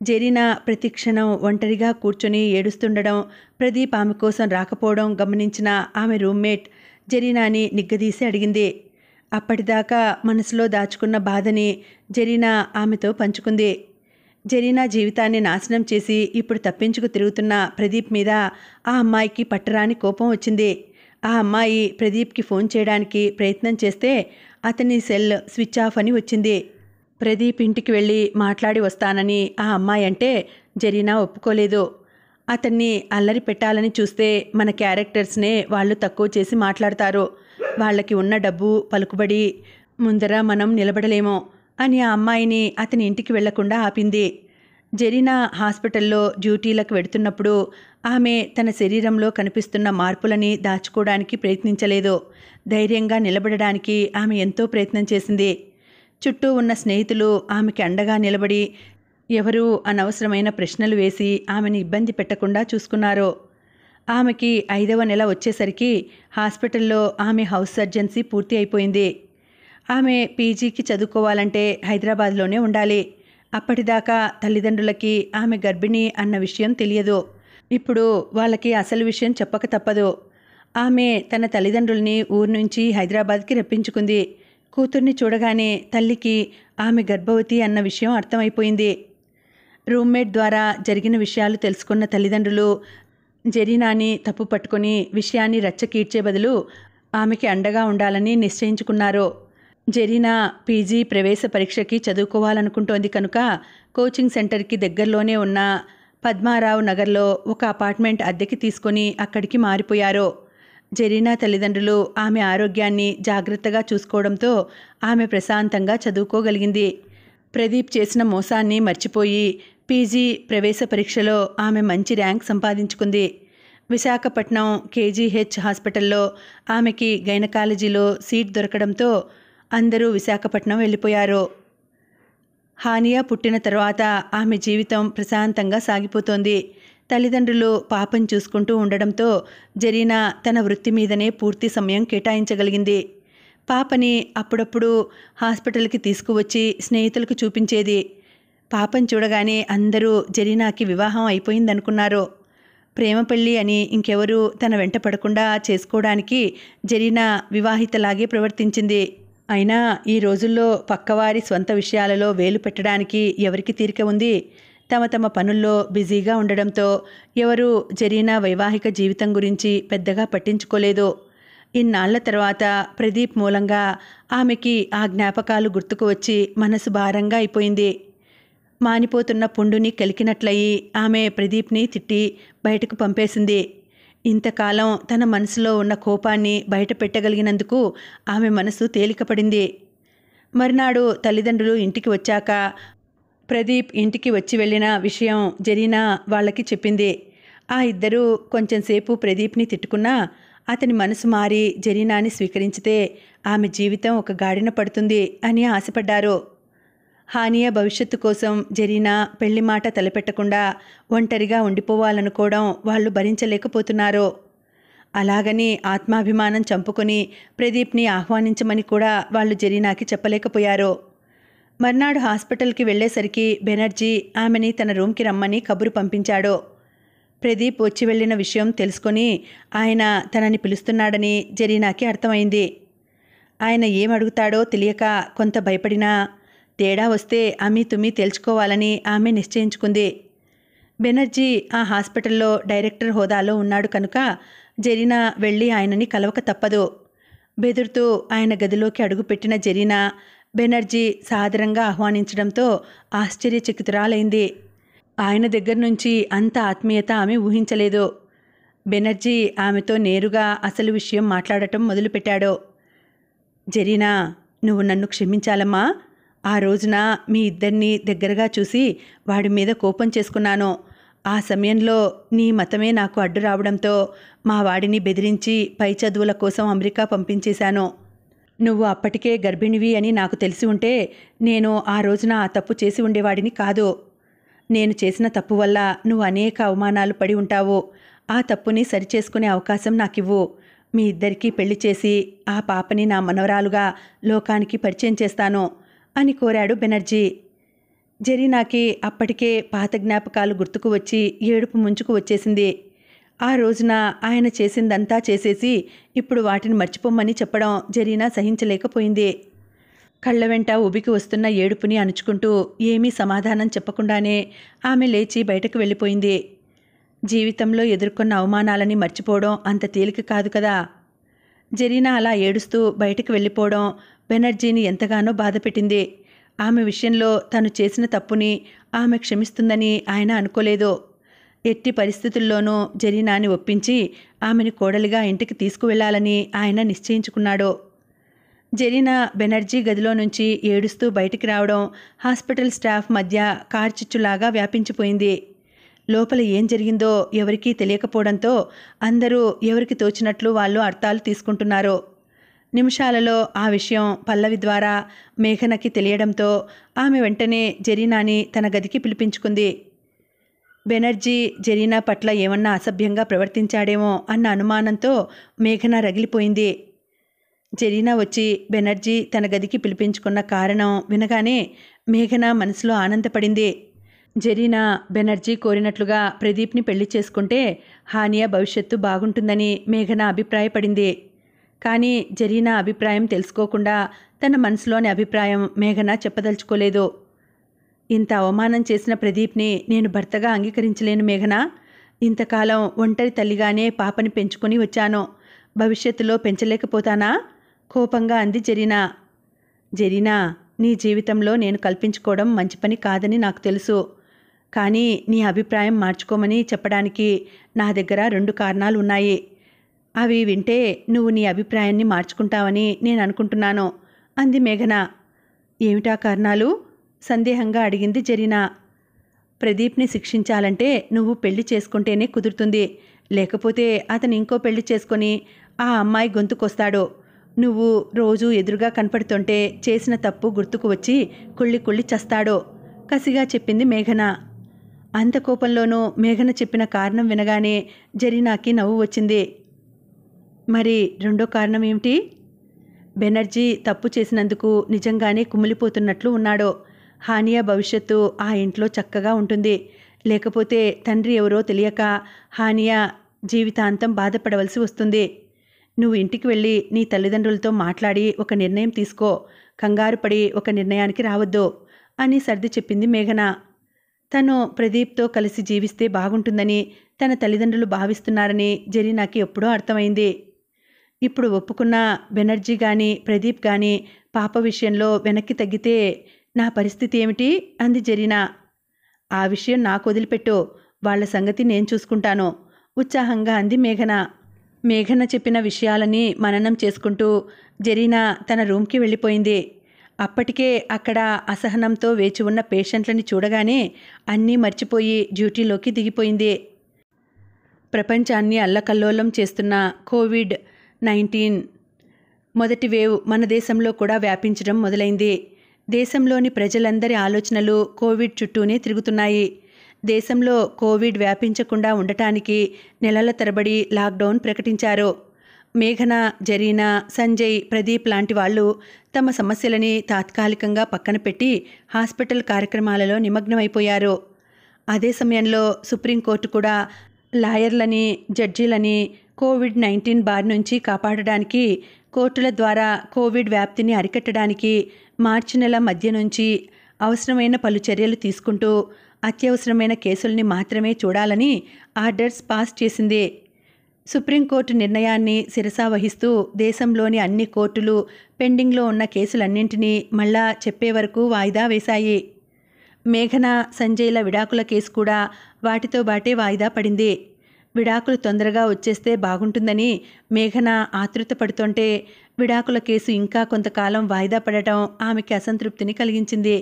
జరీనా ప్రతిక్షణం ఒంటరిగా కూర్చొని ఏడుస్తుండడం, ప్రదీప్ ఆమె కోసం రాకపోవడం గమనించిన ఆమె రూమ్మేట్ జరీనాని నిగ్గదీసి అడిగింది. అప్పటిదాకా మనసులో దాచుకున్న బాధని జరీనా ఆమెతో పంచుకుంది. జరీనా జీవితాన్ని నాశనం చేసి ఇప్పుడు తప్పించుకు తిరుగుతున్న ప్రదీప్ మీద ఆ అమ్మాయికి పట్టరాని కోపం వచ్చింది. ఆ అమ్మాయి ప్రదీప్కి ఫోన్ చేయడానికి ప్రయత్నం చేస్తే అతని సెల్ స్విచ్ ఆఫ్ అని వచ్చింది. ప్రదీప్ ఇంటికి వెళ్ళి మాట్లాడి వస్తానని ఆ అమ్మాయి అంటే జరీనా ఒప్పుకోలేదు. అతన్ని అల్లరి పెట్టాలని చూస్తే మన క్యారెక్టర్స్నే వాళ్ళు తక్కువ చేసి మాట్లాడతారు. వాళ్ళకి ఉన్న డబ్బు పలుకుబడి ముందర మనం నిలబడలేమో అని ఆ అమ్మాయిని అతని ఇంటికి వెళ్లకుండా ఆపింది. జరీనా హాస్పిటల్లో డ్యూటీలకు వెడుతున్నప్పుడు ఆమె తన శరీరంలో కనిపిస్తున్న మార్పులని దాచుకోవడానికి ప్రయత్నించలేదు. ధైర్యంగా నిలబడడానికి ఆమె ఎంతో ప్రయత్నం చేసింది. చుట్టూ ఉన్న స్నేహితులు ఆమెకి అండగా నిలబడి ఎవరూ అనవసరమైన ప్రశ్నలు వేసి ఆమెను ఇబ్బంది పెట్టకుండా చూసుకున్నారు. ఆమెకి 5వ నెల వచ్చేసరికి హాస్పిటల్లో ఆమె హౌస్ సర్జన్సీ పూర్తి అయిపోయింది. ఆమె పీజీకి చదువుకోవాలంటే హైదరాబాద్లోనే ఉండాలి. అప్పటిదాకా తల్లిదండ్రులకి ఆమె గర్భిణి అన్న విషయం తెలియదు. ఇప్పుడు వాళ్ళకి అసలు విషయం చెప్పక తప్పదు. ఆమె తన తల్లిదండ్రుల్ని ఊరు నుంచి హైదరాబాద్కి రప్పించుకుంది. కూతుర్ని చూడగానే తల్లికి ఆమె గర్భవతి అన్న విషయం అర్థమైపోయింది. రూమ్మేట్ ద్వారా జరిగిన విషయాలు తెలుసుకున్న తల్లిదండ్రులు జరీనాని తప్పు పట్టుకొని విషయాన్ని రచ్చకీడ్చే బదులు ఆమెకి అండగా ఉండాలని నిశ్చయించుకున్నారు. జరీనా పీజీ ప్రవేశ పరీక్షకి చదువుకోవాలనుకుంటోంది కనుక కోచింగ్ సెంటర్కి దగ్గరలోనే ఉన్న పద్మారావు నగర్లో ఒక అపార్ట్మెంట్ అద్దెకి తీసుకొని అక్కడికి మారిపోయారు. జరీనా తల్లిదండ్రులు ఆమె ఆరోగ్యాన్ని జాగ్రత్తగా చూసుకోవడంతో ఆమె ప్రశాంతంగా చదువుకోగలిగింది. ప్రదీప్ చేసిన మోసాన్ని మర్చిపోయి పీజీ ప్రవేశ పరీక్షలో ఆమె మంచి ర్యాంక్ సంపాదించుకుంది. విశాఖపట్నం కేజీహెచ్ హాస్పిటల్లో ఆమెకి గైనకాలజీలో సీట్ దొరకడంతో అందరూ విశాఖపట్నం వెళ్ళిపోయారు. హానియా పుట్టిన తర్వాత ఆమె జీవితం ప్రశాంతంగా సాగిపోతోంది. తల్లిదండ్రులు పాపం చూసుకుంటూ ఉండడంతో జరీనా తన వృత్తి మీదనే పూర్తి సమయం కేటాయించగలిగింది. పాపని అప్పుడప్పుడు హాస్పిటల్కి తీసుకువచ్చి స్నేహితులకు చూపించేది. పాపం చూడగానే అందరూ జరీనాకి వివాహం అయిపోయిందనుకున్నారు. ప్రేమ పెళ్ళి అని ఇంకెవరూ తన వెంట పడకుండా చేసుకోవడానికి జరీనా వివాహితలాగే ప్రవర్తించింది. అయినా ఈ రోజుల్లో పక్కవారి స్వంత విషయాలలో వేలు పెట్టడానికి ఎవరికి తీరిక ఉంది? తమ తమ పనుల్లో బిజీగా ఉండడంతో ఎవరూ జరీనా వైవాహిక జీవితం గురించి పెద్దగా పట్టించుకోలేదు. ఇన్నాళ్ల తర్వాత ప్రదీప్ మూలంగా ఆమెకి ఆ జ్ఞాపకాలు గుర్తుకు వచ్చి మనసు భారంగా అయిపోయింది. మానిపోతున్న పుండుని కలికినట్లయి ఆమె ప్రదీప్ని తిట్టి బయటకు పంపేసింది. ఇంతకాలం తన మనసులో ఉన్న కోపాన్ని బయట పెట్టగలిగినందుకు ఆమె మనసు తేలికపడింది. మర్నాడు తల్లిదండ్రులు ఇంటికి వచ్చాక ప్రదీప్ ఇంటికి వచ్చి వెళ్ళిన విషయం జరీనా వాళ్ళకి చెప్పింది. ఆ ఇద్దరూ కొంచెంసేపు ప్రదీప్ని తిట్టుకున్నా అతని మనసు మారి జరీనాని స్వీకరించితే ఆమె జీవితం ఒక గాడిన పడుతుంది అని ఆశపడ్డారు. హానియా భవిష్యత్తు కోసం జరీనా పెళ్లి మాట తలపెట్టకుండా ఒంటరిగా ఉండిపోవాలనుకోవడం వాళ్ళు భరించలేకపోతున్నారు. అలాగని ఆత్మాభిమానం చంపుకొని ప్రదీప్ని ఆహ్వానించమని కూడా వాళ్ళు జరీనాకి చెప్పలేకపోయారు. మర్నాడు హాస్పిటల్కి వెళ్ళేసరికి బెనర్జీ ఆమెని తన రూమ్కి రమ్మని కబురు పంపించాడు. ప్రదీప్ వచ్చి వెళ్ళిన విషయం తెలుసుకొని ఆయన తనని పిలుస్తున్నాడని జరీనాకి అర్థమైంది. ఆయన ఏమడుగుతాడో తెలియక కొంత భయపడినా తేడా వస్తే తుమ్మి తేల్చుకోవాలని ఆమె నిశ్చయించుకుంది. బెనర్జీ ఆ హాస్పిటల్లో డైరెక్టర్ హోదాలో ఉన్నాడు కనుక జరీనా వెళ్ళి ఆయనని కలవక తప్పదు. బెదురుతూ ఆయన గదిలోకి అడుగుపెట్టిన జరీనా బెనర్జీ సాదరంగా ఆహ్వానించడంతో ఆశ్చర్యచకితురాలైంది. ఆయన దగ్గర నుంచి అంత ఆత్మీయత ఆమె ఊహించలేదు. బెనర్జీ ఆమెతో నేరుగా అసలు విషయం మాట్లాడటం మొదలుపెట్టాడు. జరీనా, నువ్వు నన్ను క్షమించాలమ్మా. ఆ రోజున మీ ఇద్దరినీ దగ్గరగా చూసి వాడి మీద కోపం చేసుకున్నాను. ఆ సమయంలో నీ మతమే నాకు అడ్డు రావడంతో మా వాడిని బెదిరించి పై చదువుల కోసం అమెరికా పంపించేశాను. నువ్వు అప్పటికే గర్భిణివి అని నాకు తెలిసి ఉంటే నేను ఆ రోజున ఆ తప్పు చేసి ఉండేవాడిని కాదు. నేను చేసిన తప్పు వల్ల నువ్వు అనేక అవమానాలు పడి ఉంటావు. ఆ తప్పుని సరిచేసుకునే అవకాశం నాకివ్వు. మీ ఇద్దరికీ పెళ్లి చేసి ఆ పాపని నా మనవరాలుగా లోకానికి పరిచయం చేస్తాను అని కోరాడు బెనర్జీ. జరీనాకి అప్పటికే పాత జ్ఞాపకాలు గుర్తుకు వచ్చి ఏడుపు ముంచుకు వచ్చేసింది. ఆ రోజున ఆయన చేసిందంతా చేసేసి ఇప్పుడు వాటిని మర్చిపోమ్మని చెప్పడం జరీనా సహించలేకపోయింది. కళ్ళ వెంట ఉబికి వస్తున్న ఏడుపుని అణుచుకుంటూ ఏమీ సమాధానం చెప్పకుండానే ఆమె లేచి బయటకు వెళ్ళిపోయింది. జీవితంలో ఎదుర్కొన్న అవమానాలని మర్చిపోవడం అంత తేలిక కాదు కదా. జరీనా అలా ఏడుస్తూ బయటకు వెళ్ళిపోవడం బెనర్జీని ఎంతగానో బాధపెట్టింది. ఆమె విషయంలో తను చేసిన తప్పుని ఆమె క్షమిస్తుందని ఆయన అనుకోలేదు. ఎట్టి పరిస్థితుల్లోనూ జరీనాని ఒప్పించి ఆమెను కోడలిగా ఇంటికి తీసుకువెళ్లాలని ఆయన నిశ్చయించుకున్నాడు. జరీనా బెనర్జీ గదిలో నుంచి ఏడుస్తూ బయటికి రావడం హాస్పిటల్ స్టాఫ్ మధ్య కార్చిచ్చులాగా వ్యాపించిపోయింది. లోపల ఏం జరిగిందో ఎవరికీ తెలియకపోవడంతో అందరూ ఎవరికి తోచినట్లు వాళ్ళు అర్థాలు తీసుకుంటున్నారు. నిమిషాలలో ఆ విషయం పల్లవి ద్వారా మేఘనకి తెలియడంతో ఆమె వెంటనే జరీనాని తన గదికి పిలిపించుకుంది. బెనర్జీ జరీనా పట్ల ఏమన్నా అసభ్యంగా ప్రవర్తించాడేమో అన్న అనుమానంతో మేఘన రగిలిపోయింది. జరీనా వచ్చి బెనర్జీ తన గదికి పిలిపించుకున్న కారణం వినగానే మేఘన మనసులో ఆనందపడింది. జరీనా బెనర్జీ కోరినట్లుగా ప్రదీప్ని పెళ్లి చేసుకుంటే హానియా భవిష్యత్తు బాగుంటుందని మేఘన అభిప్రాయపడింది. కానీ జరీనా అభిప్రాయం తెలుసుకోకుండా తన మనసులోని అభిప్రాయం మేఘన చెప్పదలుచుకోలేదు. ఇంత అవమానం చేసిన ప్రదీప్ని నేను భర్తగా అంగీకరించలేను మేఘన. ఇంతకాలం ఒంటరి తల్లిగానే పాపని పెంచుకొని వచ్చాను. భవిష్యత్తులో పెంచలేకపోతానా? కోపంగా అంది జరీనా. జరీనా, నీ జీవితంలో నేను కల్పించుకోవడం మంచి పని కాదని నాకు తెలుసు. కానీ నీ అభిప్రాయం మార్చుకోమని చెప్పడానికి నా దగ్గర 2 కారణాలు ఉన్నాయి. అవి వింటే నువ్వు నీ అభిప్రాయాన్ని మార్చుకుంటావని నేను అనుకుంటున్నాను అంది మేఘన. ఏమిటా కారణాలు? సందేహంగా అడిగింది జరీనా. ప్రదీప్ని శిక్షించాలంటే నువ్వు పెళ్లి చేసుకుంటేనే కుదురుతుంది. లేకపోతే అతను ఇంకో పెళ్లి చేసుకొని ఆ అమ్మాయి గొంతుకొస్తాడు. నువ్వు రోజు ఎదురుగా కనపడుతుంటే చేసిన తప్పు గుర్తుకు వచ్చి కుళ్ళి కుళ్ళి చస్తాడు కసిగా చెప్పింది మేఘన. అంత కోపంలోనూ మేఘన చెప్పిన కారణం వినగానే జరీనాకి నవ్వు వచ్చింది. మరి రెండో కారణం ఏమిటి? బెనర్జీ తప్పు చేసినందుకు నిజంగానే కుమిలిపోతున్నట్లు ఉన్నాడు. హానియా భవిష్యత్తు ఆ ఇంట్లో చక్కగా ఉంటుంది. లేకపోతే తండ్రి ఎవరో తెలియక హానియా జీవితాంతం బాధపడవలసి వస్తుంది. నువ్వు ఇంటికి వెళ్ళి నీ తల్లిదండ్రులతో మాట్లాడి ఒక నిర్ణయం తీసుకో. కంగారు పడి ఒక నిర్ణయానికి రావద్దు అని సర్ది చెప్పింది మేఘన. తను ప్రదీప్తో కలిసి జీవిస్తే బాగుంటుందని తన తల్లిదండ్రులు భావిస్తున్నారని జరీనాకి ఎప్పుడో అర్థమైంది. ఇప్పుడు ఒప్పుకున్న బెనర్జీ కానీ ప్రదీప్ కానీ పాప విషయంలో వెనక్కి తగ్గితే నా పరిస్థితి ఏమిటి అంది జరీనా. ఆ విషయం నాకు వదిలిపెట్టు. వాళ్ల సంగతి నేను చూసుకుంటాను ఉత్సాహంగా అంది మేఘన. మేఘన చెప్పిన విషయాలని మననం చేసుకుంటూ జరీనా తన రూమ్కి వెళ్ళిపోయింది. అప్పటికే అక్కడ అసహనంతో వేచి ఉన్న పేషెంట్లని చూడగానే అన్నీ మర్చిపోయి డ్యూటీలోకి దిగిపోయింది. ప్రపంచాన్ని అల్లకల్లోలం చేస్తున్న కోవిడ్-19 మొదటి వేవ్ మన దేశంలో కూడా వ్యాపించడం మొదలైంది. దేశంలోని ప్రజలందరి ఆలోచనలు కోవిడ్ చుట్టూనే తిరుగుతున్నాయి. దేశంలో కోవిడ్ వ్యాపించకుండా ఉండటానికి నెలల తరబడి లాక్డౌన్ ప్రకటించారు. మేఘన, జరీనా, సంజయ్, ప్రదీప్ లాంటి వాళ్ళు తమ సమస్యలని తాత్కాలికంగా పక్కన పెట్టి హాస్పిటల్ కార్యక్రమాలలో నిమగ్నమైపోయారు. అదే సమయంలో సుప్రీంకోర్టు కూడా లాయర్లని, జడ్జీలని కోవిడ్-19 బారి నుంచి కాపాడడానికి, కోర్టుల ద్వారా కోవిడ్ వ్యాప్తిని అరికట్టడానికి మార్చి నెల మధ్య నుంచి అవసరమైన పలు చర్యలు తీసుకుంటూ అత్యవసరమైన కేసుల్ని మాత్రమే చూడాలని ఆర్డర్స్ పాస్ చేసింది. సుప్రీంకోర్టు నిర్ణయాన్ని శిరసావహిస్తూ దేశంలోని అన్ని కోర్టులు పెండింగ్లో ఉన్న కేసులన్నింటినీ మళ్ళా చెప్పే వరకు వాయిదా వేశాయి. మేఘన, సంజయ్ల విడాకుల కేసు కూడా వాటితో బాటే వాయిదా పడింది. విడాకులు తొందరగా వచ్చేస్తే బాగుంటుందని మేఘన ఆతృత పడుతుంటే విడాకుల కేసు ఇంకా కొంతకాలం వాయిదా పడటం ఆమెకి అసంతృప్తిని కలిగించింది.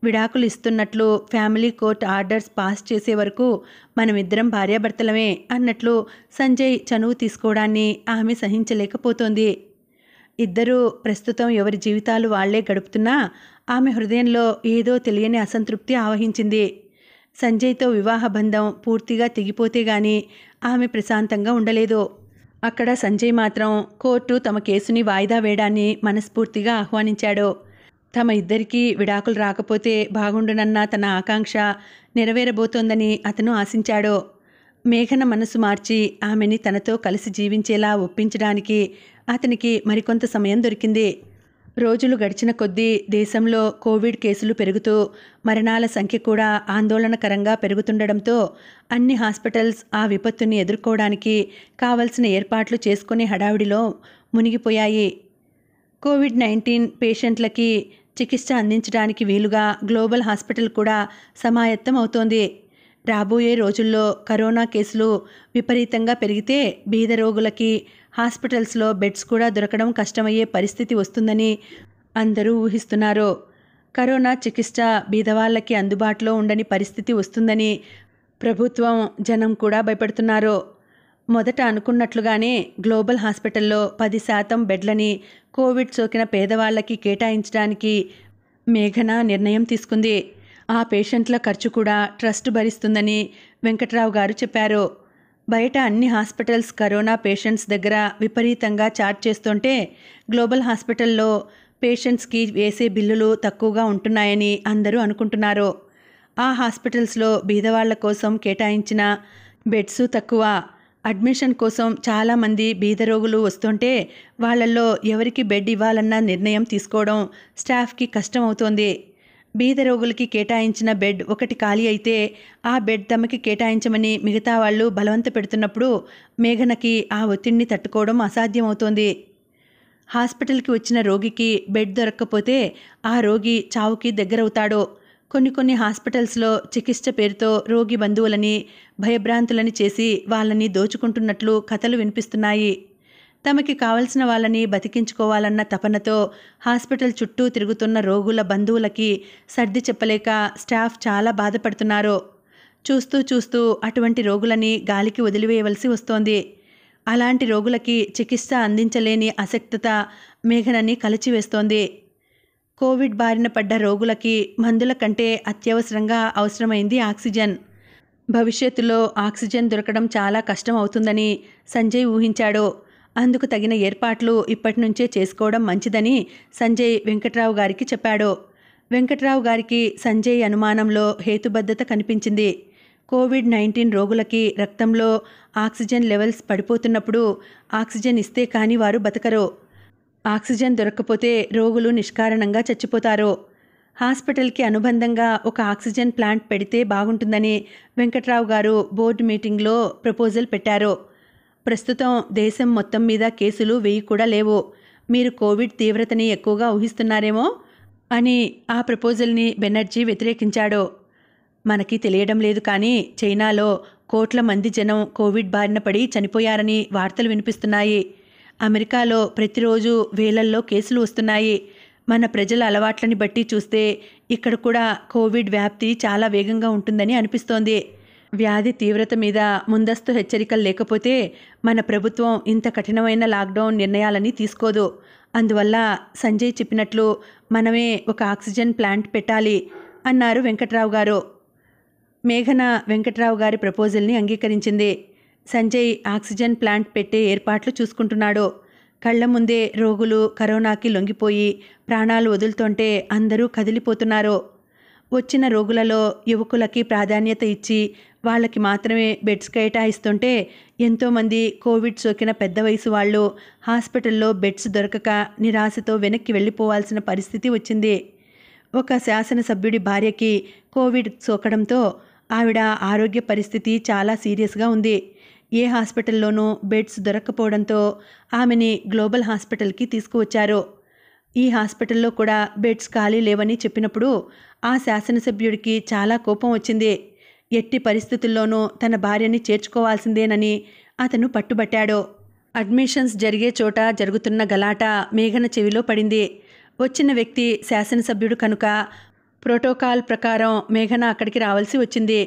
విడాకులు ఇస్తున్నట్లు ఫ్యామిలీ కోర్ట్ ఆర్డర్స్ పాస్ చేసే వరకు మనమిద్దరం భార్యాభర్తలమే అన్నట్లు సంజయ్ చనువు తీసుకోవడాన్ని ఆమె సహించలేకపోతోంది. ఇద్దరూ ప్రస్తుతం ఎవరి జీవితాలు వాళ్లే గడుపుతున్నా ఆమె హృదయంలో ఏదో తెలియని అసంతృప్తి ఆవహించింది. సంజయ్తో వివాహ బంధం పూర్తిగా తెగిపోతే గాని ఆమె ప్రశాంతంగా ఉండలేదు. అక్కడ సంజయ్ మాత్రం కోర్టు తమ కేసుని వాయిదా వేయడాన్ని మనస్ఫూర్తిగా ఆహ్వానించాడు. తమ ఇద్దరికీ విడాకులు రాకపోతే బాగుండునన్న తన ఆకాంక్ష నెరవేరబోతోందని అతను ఆశించాడు. మేఘన మనసు మార్చి ఆమెని తనతో కలిసి జీవించేలా ఒప్పించడానికి అతనికి మరికొంత సమయం దొరికింది. రోజులు గడిచిన కొద్దీ దేశంలో కోవిడ్ కేసులు పెరుగుతూ మరణాల సంఖ్య కూడా ఆందోళనకరంగా పెరుగుతుండడంతో అన్ని హాస్పిటల్స్ ఆ విపత్తుని ఎదుర్కోవడానికి కావలసిన ఏర్పాట్లు చేసుకునే హడావిడిలో మునిగిపోయాయి. కోవిడ్-19 పేషెంట్లకి చికిత్స అందించడానికి వీలుగా గ్లోబల్ హాస్పిటల్ కూడా సమాయత్తం అవుతోంది. రాబోయే రోజుల్లో కరోనా కేసులు విపరీతంగా పెరిగితే బీద రోగులకి హాస్పిటల్స్లో బెడ్స్ కూడా దొరకడం కష్టమయ్యే పరిస్థితి వస్తుందని అందరూ ఊహిస్తున్నారు. కరోనా చికిత్స బీదవాళ్లకి అందుబాటులో ఉండని పరిస్థితి వస్తుందని ప్రభుత్వం, జనం కూడా భయపడుతున్నారు. మొదట అనుకున్నట్లుగానే గ్లోబల్ హాస్పిటల్లో 10% బెడ్లని కోవిడ్ సోకిన పేదవాళ్లకి కేటాయించడానికి మేఘన నిర్ణయం తీసుకుంది. ఆ పేషెంట్ల ఖర్చు కూడా ట్రస్ట్ భరిస్తుందని వెంకట్రావు గారు చెప్పారు. బయట అన్ని హాస్పిటల్స్ కరోనా పేషెంట్స్ దగ్గర విపరీతంగా ఛార్జ్ చేస్తుంటే గ్లోబల్ హాస్పిటల్లో పేషెంట్స్కి వేసే బిల్లులు తక్కువగా ఉంటున్నాయని అందరూ అనుకుంటున్నారు. ఆ హాస్పిటల్స్లో బీదవాళ్ల కోసం కేటాయించిన బెడ్స్ తక్కువ. అడ్మిషన్ కోసం చాలామంది బీద రోగులు వస్తుంటే వాళ్ళల్లో ఎవరికి బెడ్ ఇవ్వాలన్న నిర్ణయం తీసుకోవడం స్టాఫ్కి కష్టం అవుతోంది. బీద రోగులకి కేటాయించిన బెడ్ ఒకటి ఖాళీ అయితే ఆ బెడ్ తమకి కేటాయించమని మిగతా వాళ్ళు బలవంత పెడుతున్నప్పుడు మేఘనకి ఆ ఒత్తిడిని తట్టుకోవడం అసాధ్యమవుతోంది. హాస్పిటల్కి వచ్చిన రోగికి బెడ్ దొరక్కపోతే ఆ రోగి చావుకి దగ్గరవుతాడు. కొన్ని హాస్పిటల్స్లో చికిత్స పేరుతో రోగి బంధువులని భయభ్రాంతులని చేసి వాళ్ళని దోచుకుంటున్నట్లు కథలు వినిపిస్తున్నాయి. తమకి కావలసిన వాళ్ళని బతికించుకోవాలన్న తపనతో హాస్పిటల్ చుట్టూ తిరుగుతున్న రోగుల బంధువులకి సర్ది చెప్పలేక స్టాఫ్ చాలా బాధపడుతున్నారు. చూస్తూ అటువంటి రోగులని గాలికి వదిలివేయవలసి వస్తోంది. అలాంటి రోగులకి చికిత్స అందించలేని అశక్తత మేఘనని కలచివేస్తోంది. కోవిడ్ బారిన పడ్డ రోగులకి మందుల కంటే అత్యవసరంగా అవసరమైంది ఆక్సిజన్. భవిష్యత్తులో ఆక్సిజన్ దొరకడం చాలా కష్టం అవుతుందని సంజయ్ ఊహించాడు. అందుకు తగిన ఏర్పాట్లు ఇప్పటి నుంచే చేసుకోవడం మంచిదని సంజయ్ వెంకట్రావు గారికి చెప్పాడు. వెంకట్రావు గారికి సంజయ్ అనుమానంలో హేతుబద్ధత కనిపించింది. కోవిడ్-19 రోగులకి రక్తంలో ఆక్సిజన్ లెవెల్స్ పడిపోతున్నప్పుడు ఆక్సిజన్ ఇస్తే కానీ వారు బతకరు. ఆక్సిజన్ దొరక్కపోతే రోగులు నిష్కారణంగా చచ్చిపోతారు. హాస్పిటల్కి అనుబంధంగా ఒక ఆక్సిజన్ ప్లాంట్ పెడితే బాగుంటుందని వెంకట్రావు గారు బోర్డు మీటింగ్లో ప్రపోజల్ పెట్టారు. ప్రస్తుతం దేశం మొత్తం మీద కేసులు 1000 కూడా లేవు. మీరు కోవిడ్ తీవ్రతని ఎక్కువగా ఊహిస్తున్నారేమో అని ఆ ప్రపోజల్ని బెనర్జీ వ్యతిరేకించాడు. మనకి తెలియడం లేదు కానీ చైనాలో కోట్ల మంది జనం కోవిడ్ బారిన పడి చనిపోయారని వార్తలు వినిపిస్తున్నాయి. అమెరికాలో ప్రతిరోజు వేలల్లో కేసులు వస్తున్నాయి. మన ప్రజల అలవాట్లని బట్టి చూస్తే ఇక్కడ కూడా కోవిడ్ వ్యాప్తి చాలా వేగంగా ఉంటుందని అనిపిస్తోంది. వ్యాధి తీవ్రత మీద ముందస్తు హెచ్చరికలు లేకపోతే మన ప్రభుత్వం ఇంత కఠినమైన లాక్డౌన్ నిర్ణయాలని తీసుకోదు. అందువల్ల సంజయ్ చెప్పినట్లు మనమే ఒక ఆక్సిజన్ ప్లాంట్ పెట్టాలి అన్నారు వెంకట్రావు గారు. మేఘన వెంకట్రావు గారి ప్రపోజల్ని అంగీకరించింది. సంజయ్ ఆక్సిజన్ ప్లాంట్ పెట్టే ఏర్పాట్లు చూసుకుంటున్నాడు. కళ్ల ముందే రోగులు కరోనాకి లొంగిపోయి ప్రాణాలు వదులుతుంటే అందరూ కదిలిపోతున్నారు. వచ్చిన రోగులలో యువకులకి ప్రాధాన్యత ఇచ్చి వాళ్ళకి మాత్రమే బెడ్స్ కేటాయిస్తుంటే ఎంతోమంది కోవిడ్ సోకిన పెద్ద వయసు వాళ్ళు హాస్పిటల్లో బెడ్స్ దొరకక నిరాశతో వెనక్కి వెళ్ళిపోవాల్సిన పరిస్థితి వచ్చింది. ఒక శాసనసభ్యుడి భార్యకి కోవిడ్ సోకడంతో ఆవిడ ఆరోగ్య పరిస్థితి చాలా సీరియస్గా ఉంది. ఏ హాస్పిటల్లోనూ బెడ్స్ దొరక్కపోవడంతో ఆమెని గ్లోబల్ హాస్పిటల్కి తీసుకువచ్చారు. ఈ హాస్పిటల్లో కూడా బెడ్స్ ఖాళీ లేవని చెప్పినప్పుడు ఆ శాసనసభ్యుడికి చాలా కోపం వచ్చింది. ఎట్టి పరిస్థితుల్లోనూ తన భార్యని చేర్చుకోవాల్సిందేనని అతను పట్టుబట్టాడు. అడ్మిషన్స్ జరిగే చోట జరుగుతున్న గలాట మేఘన చెవిలో పడింది. వచ్చిన వ్యక్తి శాసనసభ్యుడు కనుక ప్రోటోకాల్ ప్రకారం మేఘన అక్కడికి రావాల్సి వచ్చింది.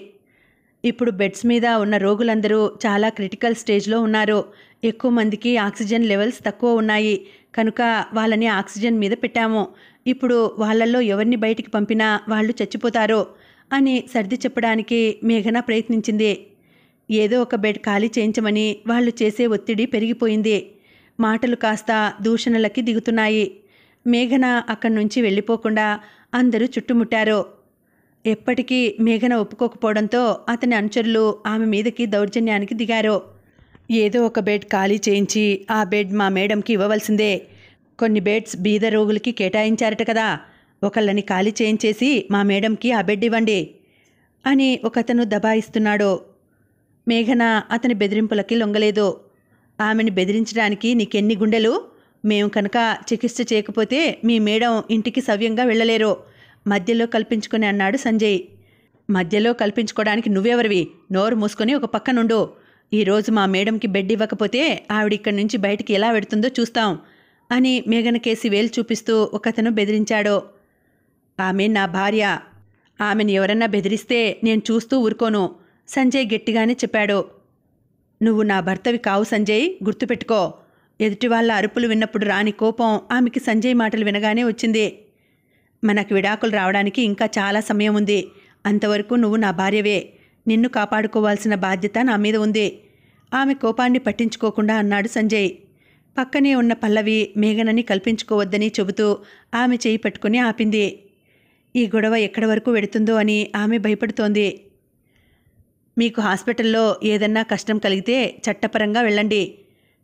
ఇప్పుడు బెడ్స్ మీద ఉన్న రోగులందరూ చాలా క్రిటికల్ స్టేజ్లో ఉన్నారు. ఎక్కువ మందికి ఆక్సిజన్ లెవెల్స్ తక్కువ ఉన్నాయి కనుక వాళ్ళని ఆక్సిజన్ మీద పెట్టాము. ఇప్పుడు వాళ్ళల్లో ఎవరిని బయటికి పంపినా వాళ్ళు చచ్చిపోతారు అని సర్ది చెప్పడానికి మేఘన ప్రయత్నించింది. ఏదో ఒక బెడ్ ఖాళీ చేయించమని వాళ్ళు చేసే ఒత్తిడి పెరిగిపోయింది. మాటలు కాస్త దూషణలకి దిగుతున్నాయి. మేఘన అక్కడి నుంచి వెళ్ళిపోకుండా అందరూ చుట్టుముట్టారు. ఎప్పటికీ మేఘన ఒప్పుకోకపోవడంతో అతని అనుచరులు ఆమె మీదకి దౌర్జన్యానికి దిగారు. ఏదో ఒక బెడ్ ఖాళీ చేయించి ఆ బెడ్ మా మేడంకి ఇవ్వవలసిందే. కొన్ని బెడ్స్ బీద రోగులకి కేటాయించారట కదా, ఒకళ్ళని ఖాళీ చేయించేసి మా మేడంకి ఆ బెడ్ ఇవ్వండి అని ఒకతను దబాయిస్తున్నాడు. మేఘన అతని బెదిరింపులకి లొంగలేదు. ఆమెని బెదిరించడానికి నీకెన్ని గుండెలు? మేము కనుక చికిత్స చేయకపోతే మీ మేడం ఇంటికి సవ్యంగా వెళ్ళలేరు మధ్యలో కల్పించుకొని అన్నాడు సంజయ్. మధ్యలో కల్పించుకోవడానికి నువ్వెవరివి? నోరు మూసుకొని ఒక పక్కనుండు. ఈరోజు మా మేడంకి బెడ్ ఇవ్వకపోతే ఆవిడిక్కడి నుంచి బయటికి ఎలా పెడుతుందో చూస్తాం అని మేఘన కేసి వేలు చూపిస్తూ ఒకతను బెదిరించాడు. ఆమె నా భార్య. ఆమెను ఎవరన్నా బెదిరిస్తే నేను చూస్తూ ఊరుకోను సంజయ్ గట్టిగానే చెప్పాడు. నువ్వు నా భర్తవి కావు సంజయ్, గుర్తుపెట్టుకో. ఎదుటి వాళ్ళ అరుపులు విన్నప్పుడు రాని కోపం ఆమెకి సంజయ్ మాటలు వినగానే వచ్చింది. మనకు విడాకులు రావడానికి ఇంకా చాలా సమయం ఉంది. అంతవరకు నువ్వు నా భార్యవే. నిన్ను కాపాడుకోవాల్సిన బాధ్యత నా మీద ఉంది. ఆమె కోపాన్ని పట్టించుకోకుండా అన్నాడు సంజయ్. పక్కనే ఉన్న పల్లవి మేఘనని కల్పించుకోవద్దని చెబుతూ ఆమె చేయి పట్టుకుని ఆపింది. ఈ గొడవ ఎక్కడి వరకు వెడుతుందో అని ఆమె భయపడుతోంది. మీకు హాస్పిటల్లో ఏదన్నా కష్టం కలిగితే చట్టపరంగా వెళ్ళండి.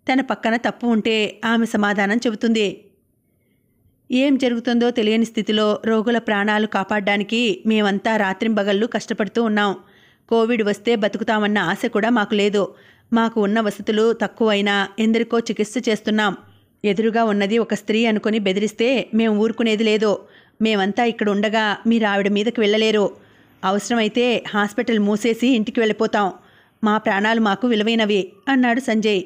తన పక్కన తప్పు ఉంటే ఆమె సమాధానం చెబుతుంది. ఏం జరుగుతుందో తెలియని స్థితిలో రోగుల ప్రాణాలు కాపాడడానికి మేమంతా రాత్రింబగళ్ళు కష్టపడుతూ ఉన్నాం. కోవిడ్ వస్తే బతుకుతామన్న ఆశ కూడా మాకు లేదు. మాకు ఉన్న వసతులు తక్కువైనా ఎందరికో చికిత్స చేస్తున్నాం. ఎదురుగా ఉన్నది ఒక స్త్రీ అనుకుని బెదిరిస్తే మేము ఊరుకునేది లేదు. మేమంతా ఇక్కడ ఉండగా మీరు ఆవిడ మీదకి వెళ్ళలేరు. అవసరమైతే హాస్పిటల్ మూసేసి ఇంటికి వెళ్ళిపోతాం. మా ప్రాణాలు మాకు విలువైనవి అన్నాడు సంజయ్.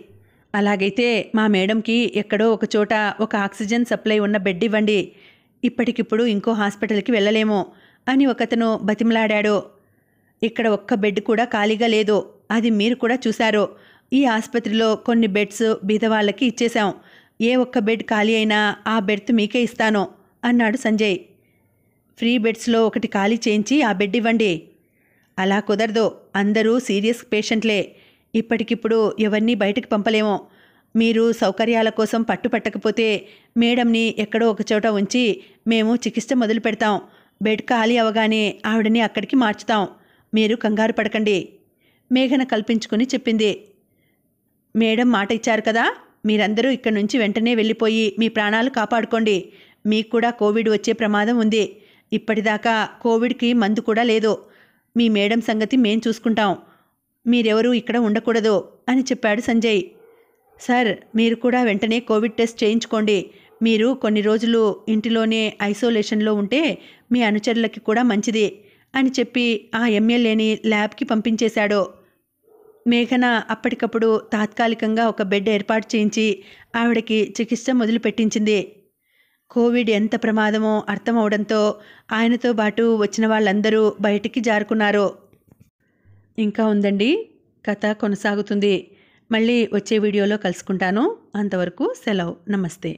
అలాగైతే మా మేడంకి ఎక్కడో ఒక చోట ఒక ఆక్సిజన్ సప్లై ఉన్న బెడ్ ఇవ్వండి. ఇప్పటికిప్పుడు ఇంకో హాస్పిటల్కి వెళ్ళలేము అని ఒకతను బతిమలాడాడు. ఇక్కడ ఒక్క బెడ్ కూడా ఖాళీగా లేదు. అది మీరు కూడా చూశారు. ఈ ఆసుపత్రిలో కొన్ని బెడ్స్ బీదవాళ్ళకి ఇచ్చేశాం. ఏ ఒక్క బెడ్ ఖాళీ అయినా ఆ బెర్త్ మీకే ఇస్తాను అన్నాడు సంజయ్. ఫ్రీ బెడ్స్లో ఒకటి ఖాళీ చేయించి ఆ బెడ్ ఇవ్వండి. అలా కుదరదు. అందరూ సీరియస్ పేషెంట్లే. ఇప్పటికిప్పుడు ఎవరినీ బయటకు పంపలేము. మీరు సౌకర్యాల కోసం పట్టుపట్టకపోతే మేడంని ఎక్కడో ఒక చోట ఉంచి మేము చికిత్స మొదలు పెడతాం. బెడ్ ఖాళీ అవగానే ఆవిడని అక్కడికి మార్చుతాం. మీరు కంగారు పడకండి మేఘన కల్పించుకుని చెప్పింది. మేడం మాట ఇచ్చారు కదా, మీరందరూ ఇక్కడి నుంచి వెంటనే వెళ్ళిపోయి మీ ప్రాణాలు కాపాడుకోండి. మీకు కూడా కోవిడ్ వచ్చే ప్రమాదం ఉంది. ఇప్పటిదాకా కోవిడ్కి మందు కూడా లేదు. మీ మేడం సంగతి మేం చూసుకుంటాం. మీరెవరూ ఇక్కడ ఉండకూడదు అని చెప్పాడు సంజయ్. సార్, మీరు కూడా వెంటనే కోవిడ్ టెస్ట్ చేయించుకోండి. మీరు కొన్ని రోజులు ఇంటిలోనే ఐసోలేషన్లో ఉంటే మీ అనుచరులకి కూడా మంచిది అని చెప్పి ఆ ఎమ్మెల్యేని ల్యాబ్కి పంపించేశాడు. మేఘన అప్పటికప్పుడు తాత్కాలికంగా ఒక బెడ్ ఏర్పాటు చేయించి ఆవిడకి చికిత్స మొదలుపెట్టించింది. కోవిడ్ ఎంత ప్రమాదమో అర్థమవడంతో ఆయనతో పాటు వచ్చిన వాళ్ళందరూ బయటికి జారుకున్నారు. ఇంకా ఉందండి, కథ కొనసాగుతుంది. మళ్ళీ వచ్చే వీడియోలో కలుసుకుంటాను. అంతవరకు సెలవు. నమస్తే.